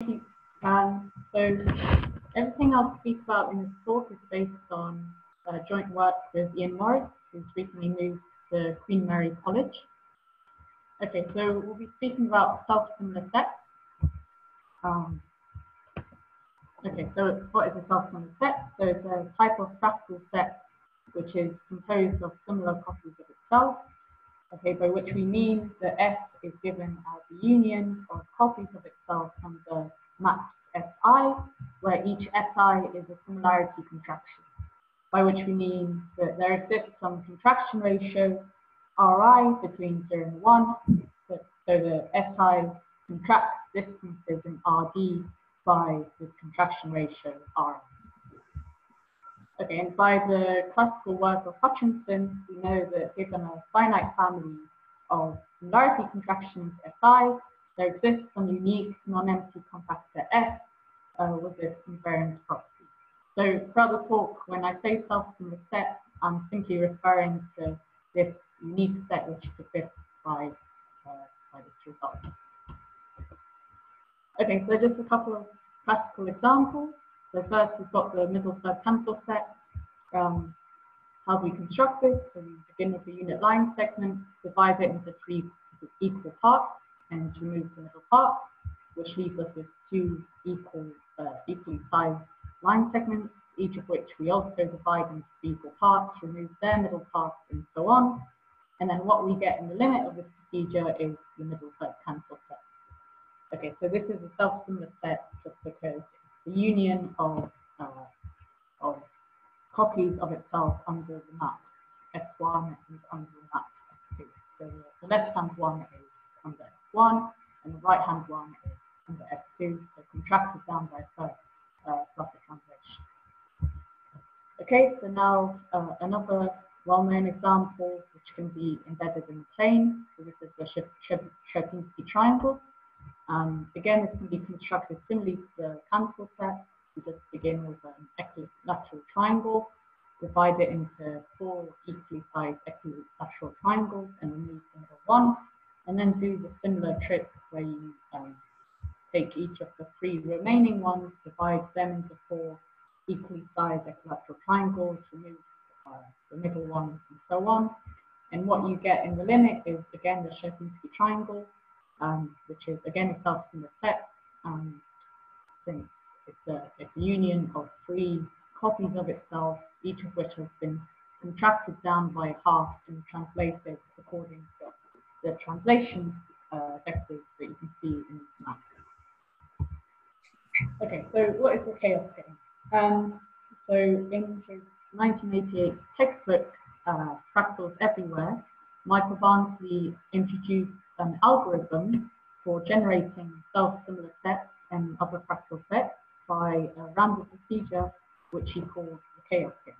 So everything I'll speak about in this talk is based on joint work with Ian Morris, who's recently moved to Queen Mary College. Okay, so we'll be speaking about self-similar sets. Okay, so what is a self-similar set? So it's a type of fractal set which is composed of similar copies of itself. Okay, by which we mean that F is given as the union of copies of itself under maps Si, where each Si is a similarity contraction. By which we mean that there exists some contraction ratio Ri between 0 and 1, so the Si contracts distances in Rd by this contraction ratio R. Okay, and by the classical work of Hutchinson, we know that given a finite family of similarity contractions Si, there exists some unique non-empty compactor F with this invariant property. So throughout the talk, when I say self-similar set, I'm simply referring to this unique set which exists by this result. Okay, so just a couple of practical examples. So first, we've got the middle third cancel set. How do we construct this? So we begin with the unit line segment, divide it into 3 equal parts, and remove the middle part, which leaves us with 2 equally sized line segments, each of which we also divide into 3 equal parts, remove their middle parts, and so on. And then what we get in the limit of this procedure is the middle third cancel set. Okay, so this is a self-similar set just because it's the union of copies of itself under the map S1 and under the map S2. So the left-hand one is under S1 and the right-hand one is under S2, so contracted down by a third plus a translation. Okay, so now another well-known example which can be embedded in the plane. So this is the Sierpinski triangle. Again, this can be constructed similarly to the cancel set. We just begin with an equilateral triangle, divide it into 4 equally sized equilateral triangles and remove the middle one, and then do the similar trick where you take each of the 3 remaining ones, divide them into 4 equally sized equilateral triangles, remove the middle one, and so on. And what you get in the limit is again the Sierpinski triangle, which is again a self-similar set. It's a union of 3 copies of itself, each of which has been contracted down by half and translated according to the translation vectors that you can see in this map. Okay, so what is the chaos game? So in his 1988 textbook, Fractals Everywhere, Michael Barnsley introduced an algorithm for generating self-similar sets and other fractal sets by a random procedure which he called the chaos game.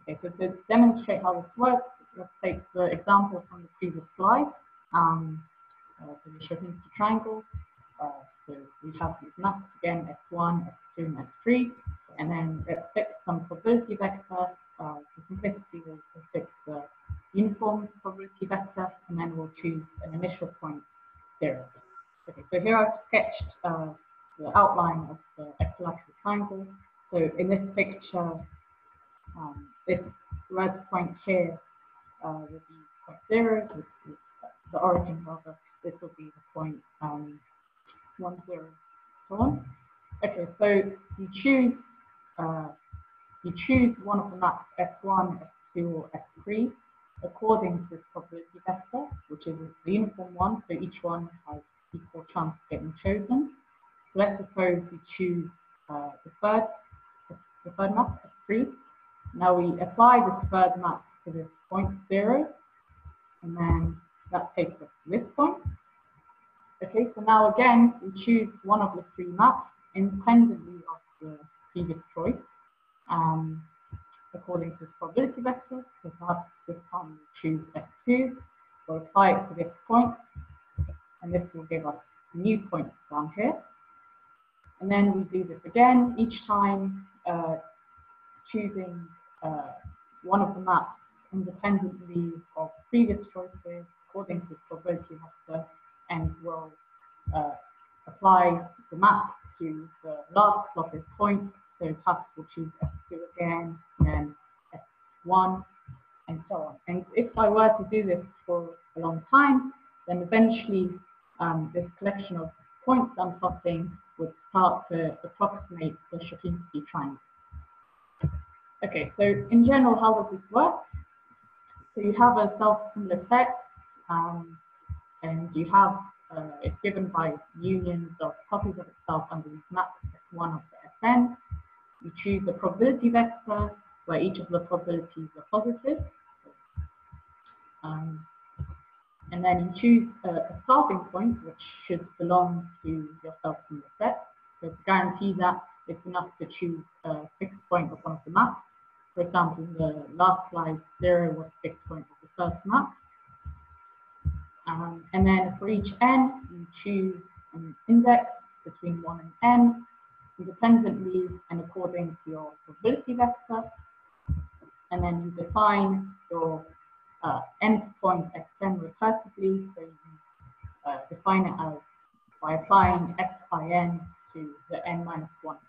Okay, so to demonstrate how this works, let's take the example from the previous slide, the Sierpinski triangle. So we have these maps again, S1, S2, and S3, and then let's fix some probability vector. For simplicity, we'll fix the uniform probability vector, and then we'll choose an initial point 0. Okay, so here I've sketched the outline of the equilateral triangle. So in this picture, this red point here will be point 0, which is the origin rather. This will be the point 1, 0, so on. Okay, so you choose one of the maps S1, S2, or S3 according to this probability vector, which is the uniform one. So each one has equal chance of getting chosen. So let's suppose we choose the third map, S3. Now we apply this third map to this point 0, and then that takes us to this point. Okay, so now again, we choose one of the 3 maps independently of the previous choice, according to this probability vector. So perhaps this time we choose S2, we'll apply it to this point, and this will give us a new point down here. And then we do this again, each time choosing one of the maps independently of previous choices according to this probability vector, and we'll apply the map to the last slotted point. So perhaps we'll choose S2 again, then S1, and so on. And if I were to do this for a long time, then eventually this collection of points I'm plotting would start to approximate the Sierpinski triangle. Okay, so in general, how does this work? So you have a self-similar set, and you have it's given by unions of copies of itself under these maps S1 of the Fn. You choose a probability vector where each of the probabilities are positive. And then you choose a starting point which should belong to your self-similar set. So to guarantee that, it's enough to choose a fixed point of one of the maps. For example, in the last slide, 0 was the fixed point of the first map. And then for each n, you choose an index between 1 and n, independently and according to your probability vector. And then you define your nth point xn recursively, so you define it as by applying xin to the n-1 point.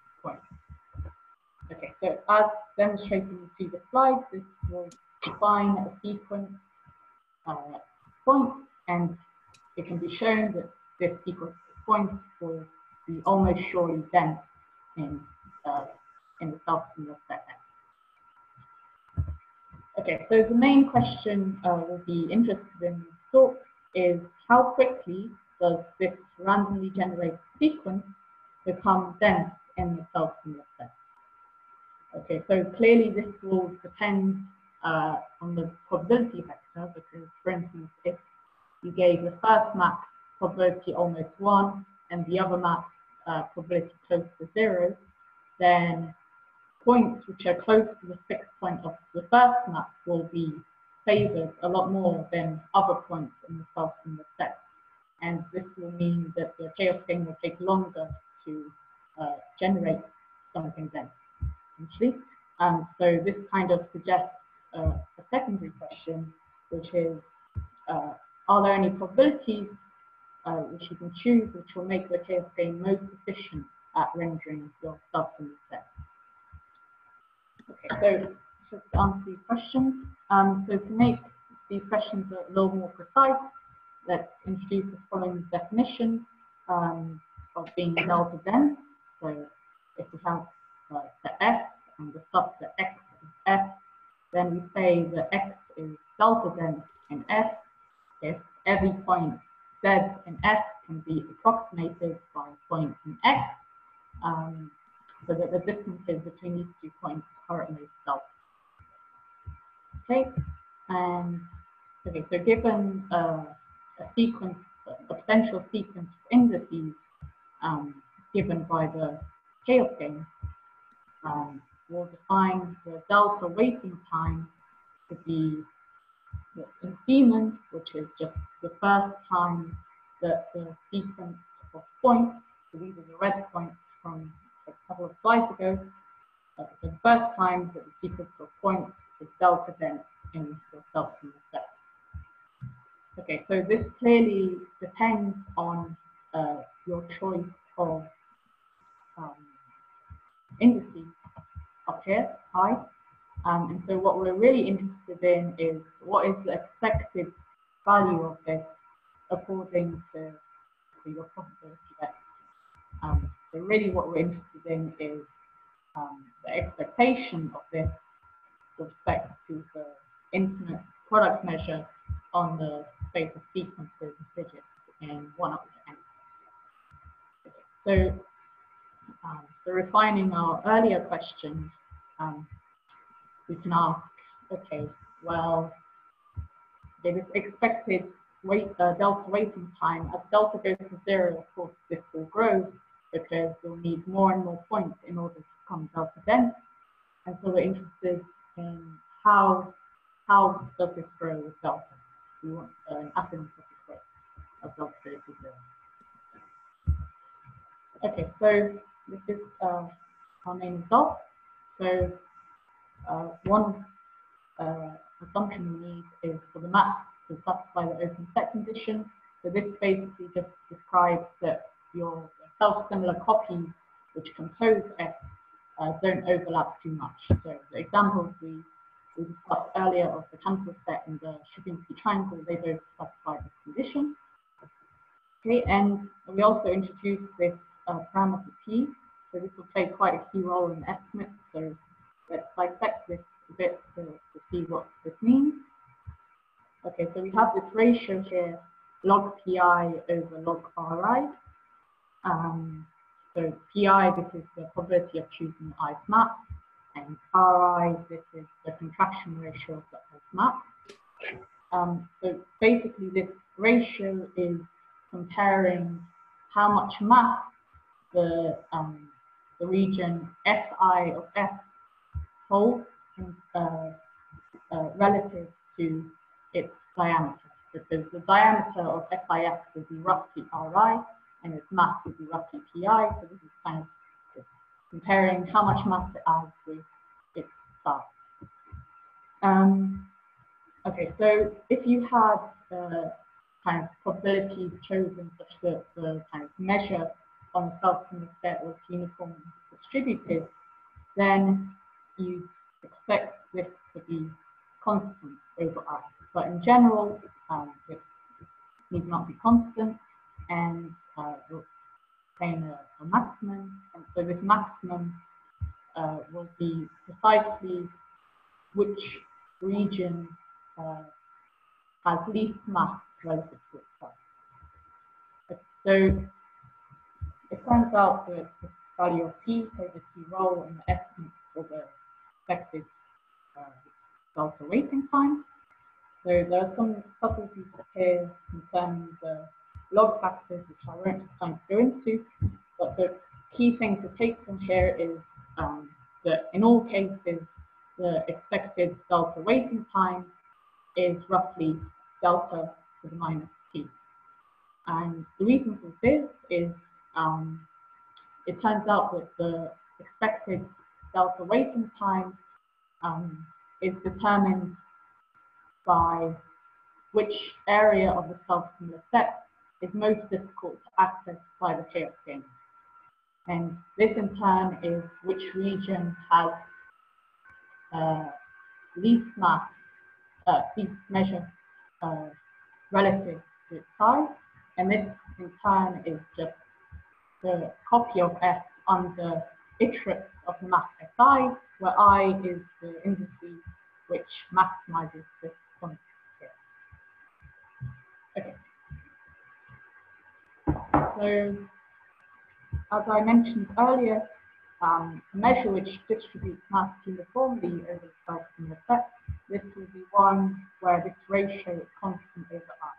Okay, so as demonstrated in the previous slide, this will define a sequence points, and it can be shown that this sequence of points will be almost surely dense in the self-similar set X. Okay, so the main question we'll be interested in this talk is how quickly does this randomly generated sequence become dense in the self-similar set? Okay, so clearly this will depend on the probability vector, because for instance, if you gave the first map probability almost 1 and the other map probability close to 0, then points which are close to the fixed point of the first map will be favored a lot more than other points in the self-similar set. And this will mean that the chaos game will take longer to generate something dense, essentially. So this kind of suggests a secondary question, which is, are there any probabilities which you can choose which will make the chaos game most efficient at rendering your self-similar set? Okay, so just to answer these questions, so to make these questions a little more precise, let's introduce the following definition of being delta dense. So if we have the F and the subset X is F, then we say that X is delta dense in F if every point Z in F can be approximated by a point in X, so that the distances between these 2 points correlate delta. Okay, and okay, so given a sequence, a potential sequence of indices given by the chaos game, we'll define the delta waiting time to be in Siemens, which is just the first time that the sequence of points, so these are the red points from a couple of slides ago, the first time that the sequence of points is delta dense in the self-similar set. Okay, so this clearly depends on your choice of indices up here, I. And so what we're really interested in is what is the expected value of this according to your probability vector. So really what we're interested in is the expectation of this with respect to the infinite product measure on the space of sequences and digits in 1 up to n. Okay, so refining our earlier questions, we can ask, okay, well, there is expected delta waiting time. As delta goes to 0, of course, this will grow because we'll need more and more points in order to become delta dense. And so we're interested in how does this grow with delta? We want an asymptotic growth as delta goes to 0. Okay, so this is our main result. So one assumption we need is for the map to satisfy the open set condition. So this basically just describes that your self-similar copies which compose S don't overlap too much. So the examples we discussed earlier of the cancel set and the Stravinsky triangle, they both satisfy this condition. Okay, and we also introduced this parameter P. So this will play quite a key role in the estimate. So let's dissect this a bit to see what this means. Okay, so we have this ratio here, log pi over log ri. So pi, this is the probability of choosing the ith map, and ri, this is the contraction ratio of the ith map. So basically, this ratio is comparing how much mass the region Si of S holds relative to its diameter, because the diameter of SIS will be roughly Ri, and its mass will be roughly Pi. So this is kind of comparing how much mass it has with its size. Okay, so if you had kind of probabilities chosen such that the kind of measure on the self-similar set was uniformly distributed, then you expect this to be constant over I. But in general, it need not be constant, and will obtain a maximum. And so this maximum will be precisely which region has least mass relative to itself. So it turns out that the value of P plays a key role in the estimate for the expected delta waiting time. So there are some subtleties here concerning the log factors, which I won't have time to go into, but the key thing to take from here is that in all cases, the expected delta waiting time is roughly delta to the minus T. And the reason for this is it turns out that the expected delta waiting time is determined by which area of the self-similar set is most difficult to access by the chaos game. And this in turn is which region has least mass, least measure relative to its size. And this in turn is just the copy of S under iterates of the map Si, where I is the indices which maximizes this quantity here. Okay. So, as I mentioned earlier, a measure which distributes mass uniformly over the self-similar set, this will be one where this ratio is constant over I.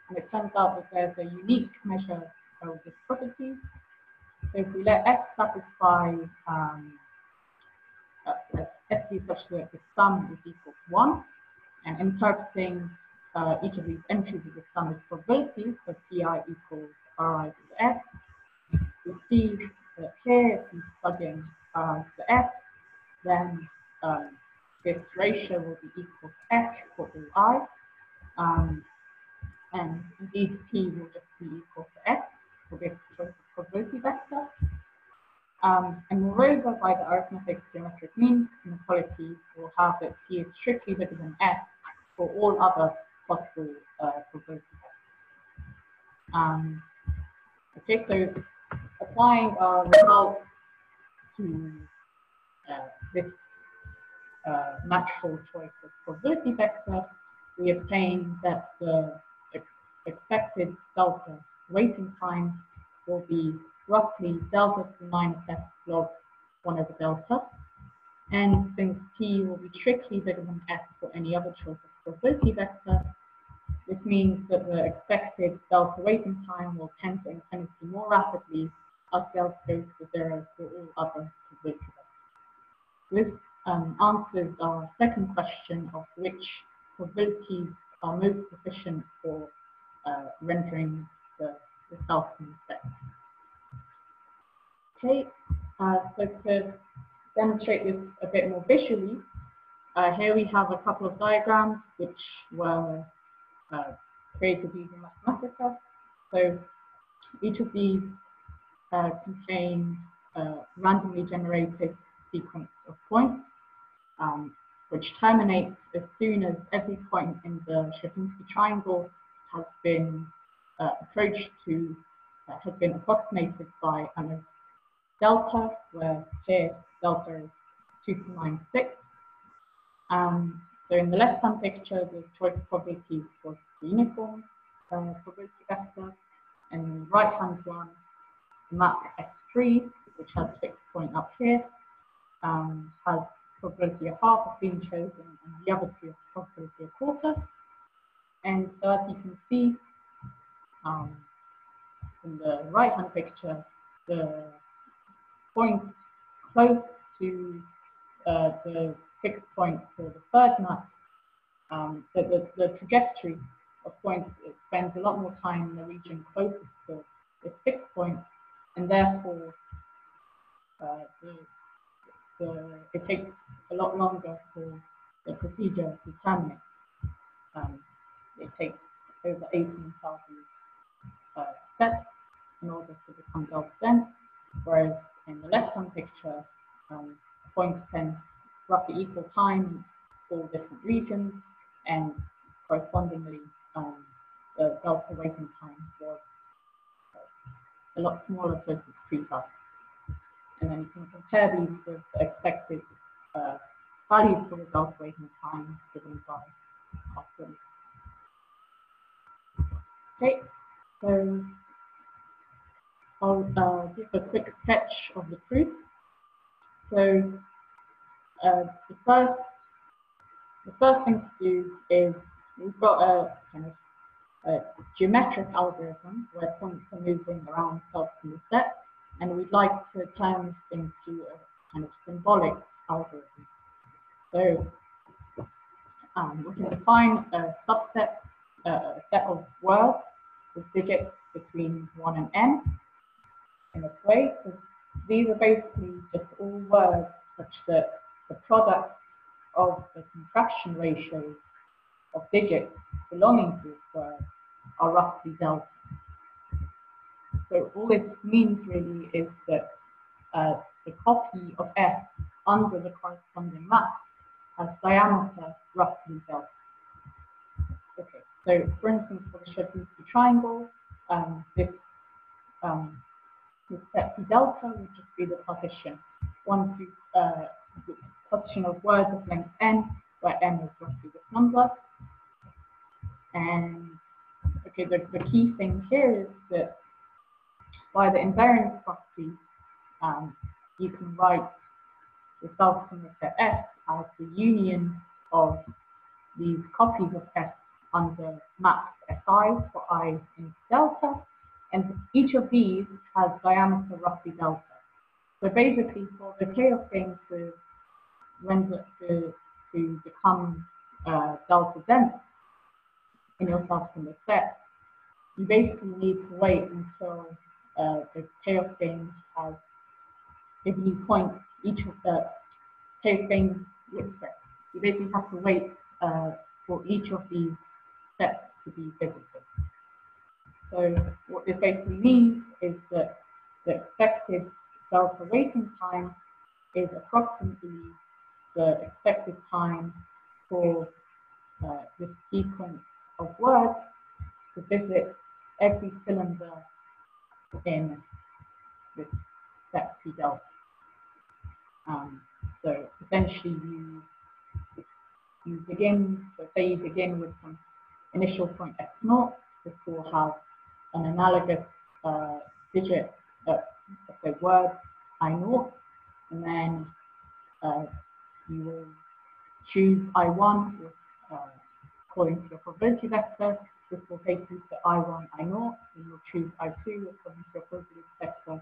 And it turns out that there's a unique measure of this property. So if we let X satisfy S be such that the sum is equal to 1, and interpreting each of these entries of the sum as probabilities, so Pi equals Ri to the S, we see that here, if we plug in Ri to the S, then this ratio will be equal to X for all I, and indeed P will just be equal to X for this choice of probability vector. And moreover, by the arithmetic geometric means inequality, we'll have that P is strictly bigger than S for all other possible probability vectors. Okay, so applying our result to this natural choice of probability vector, we obtain that the expected delta waiting time will be roughly delta to the minus S log 1 over delta. And since T will be strictly bigger than S for any other choice of probability vector, this means that the expected delta waiting time will tend to infinity more rapidly as delta goes to 0 for all other probability vectors. This answers our second question of which probabilities are most sufficient for rendering the self-similar set. Okay, so to demonstrate this a bit more visually, here we have a couple of diagrams which were created using Mathematica. So each of these contains a randomly generated sequence of points, which terminates as soon as every point in the Stravinsky triangle has been approached to, has been approximated by delta, where here delta is 296. So in the left-hand picture, the choice probability was the uniform probability vector, and in the right-hand one, the map S3, which has fixed point up here, has probability of half of being chosen, and the other two have probability of quarter. And so as you can see, in the right-hand picture, the point close to the fixed point for the third map, the trajectory of points, it spends a lot more time in the region closest to the fixed point, and therefore it takes a lot longer for the procedure to terminate. It takes over 18,000 steps in order to become delta dense, whereas in the left-hand picture, points spend roughly equal time in all different regions, and correspondingly, the delta waiting time was a lot smaller, closer to 3,000. And then you can compare these with the expected values for the delta waiting time given by Markov. Okay, so I'll give a quick sketch of the proof. So the first thing to do is we've got a kind of a geometric algorithm where points are moving around themselves in the set, and we'd like to turn this into a kind of symbolic algorithm. So we can define a subset, a set of words with digits between 1 and n in this way. So these are basically just all words such that the product of the contraction ratios of digits belonging to this word are roughly delta. So all this means really is that the copy of F under the corresponding map has diameter roughly delta. Okay, so for instance, for the Stravinsky triangle, this set P delta would just be the partition. Partition of words of length n, where n is roughly this number. And okay, the key thing here is that by the invariance property, you can write the self-from the set F as the union of these copies of F under map Si for I in delta, and each of these has diameter roughly delta. So basically, for the K of things to render to become delta dense in your self-from set, you basically need to wait until the K of things has given you points each of the K of things. You basically have to wait for each of these sets to be visited. So what this basically means is that the expected delta waiting time is approximately the expected time for this sequence of words to visit every cylinder in this set P delta. So essentially you begin, so say you begin with some initial point x0, this will have an analogous digit, say word I0, and then you will choose I1 with, according to your probability vector. This will take you to I1, I0, and you'll choose I2 according to your probability vector.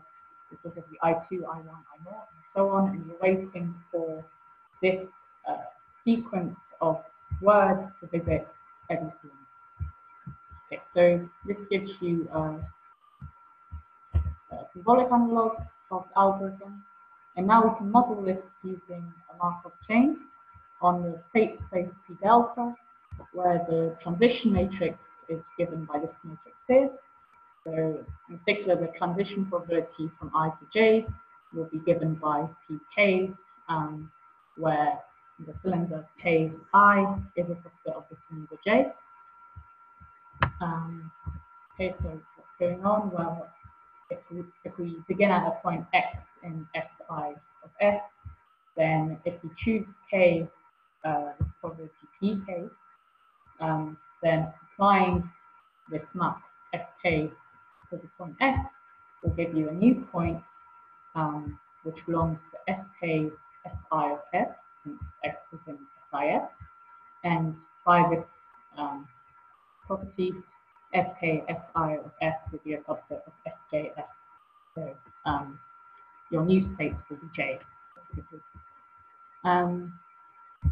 This will give you I2, I1, I0, and so on, and you're waiting for this sequence of words to visit every cylinder. Okay, so this gives you a symbolic analog of the algorithm, and now we can model this using a Markov chain on the state space P delta, where the transition matrix is given by this matrix here. So in particular, the transition probability from I to J will be given by Pk, where the cylinder K I is a subset of the cylinder J. Okay, so what's going on? Well, if we begin at a point X in Xi of S, then if we choose K, probability Pk, then applying this map Sk to the point S will give you a new point which belongs to Sk Si of S, since X is in Sis, and by this property, Sk Si of S will be a subset of Sjs. So your new state will be J.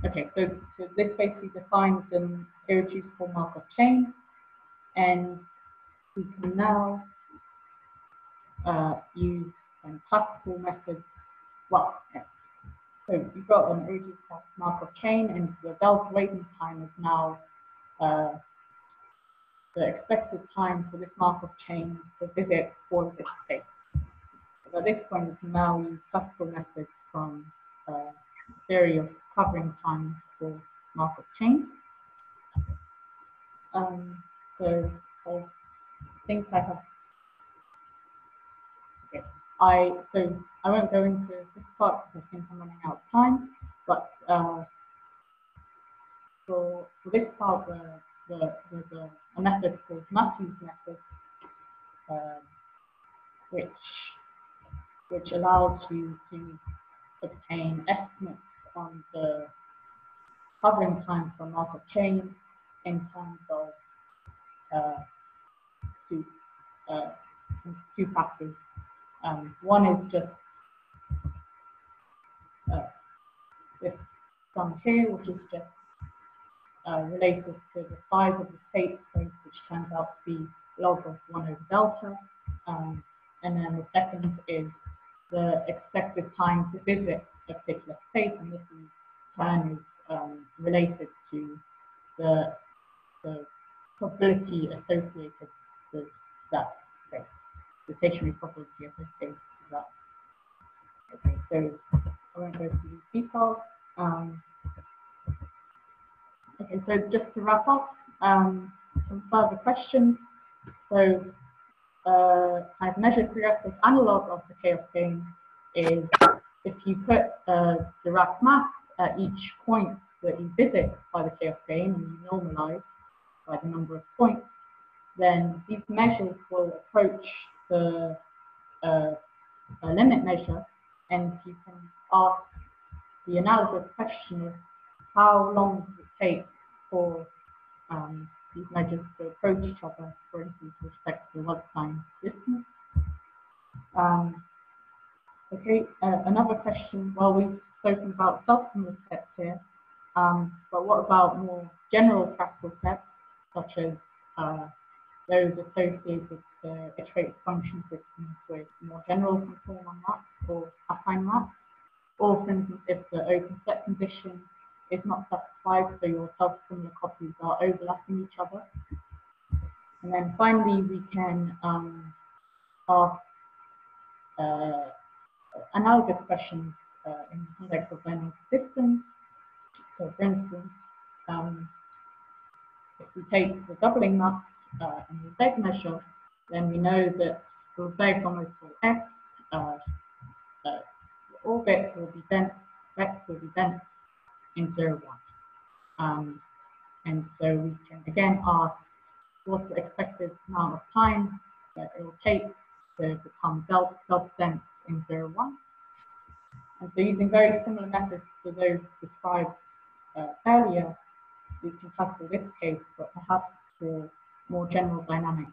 Okay, so this basically defines an irreducible Markov chain, and we can now use classical methods. Well, so you've got an irreducible Markov chain, and the delta waiting time is now the expected time for this Markov chain to visit all of its states. So at this point, we can now use classical methods from theory of covering time for Markov chains. So I think I have. Okay. So I won't go into this part because I think I'm running out of time. But for this part, there's a method called Matthew's method, which allows you to obtain estimates on the covering time for Markov chain in terms of two factors. One is just this sum here, which is just related to the size of the state space, which turns out to be log of 1 over delta. And then the second is the expected time to visit a particular state, and this in turn is related to the probability associated with that state, the stationary probability associated with that. Okay, so I won't go through these details. Okay, so just to wrap up, some further questions. So kind of measured progressive analog of the chaos gain is if you put a Dirac mass at each point that you visit by the chaos gain and you normalize by the number of points, then these measures will approach the limit measure, and you can ask the analogous question of how long does it take for these measures to approach each other, for instance, with respect to the log-time distance. Okay, another question, well, we've spoken about self-similar sets here, but what about more general practical sets, such as those associated with the iterative function systems with more general conformal maps or affine maps, or for instance, if the open set condition is not satisfied, so your self-similar copies are overlapping each other. And then finally, we can ask analogous questions in the context of dynamic systems. So for instance, if we take the doubling map and the Z measure, then we know that for Z almost for X, the orbit will be dense, X will be dense in 0, 1. And so we can again ask what's the expected amount of time that it will take to become self-dense in 0, 1. And so using very similar methods to those described earlier, we can tackle this case, but perhaps for more general dynamics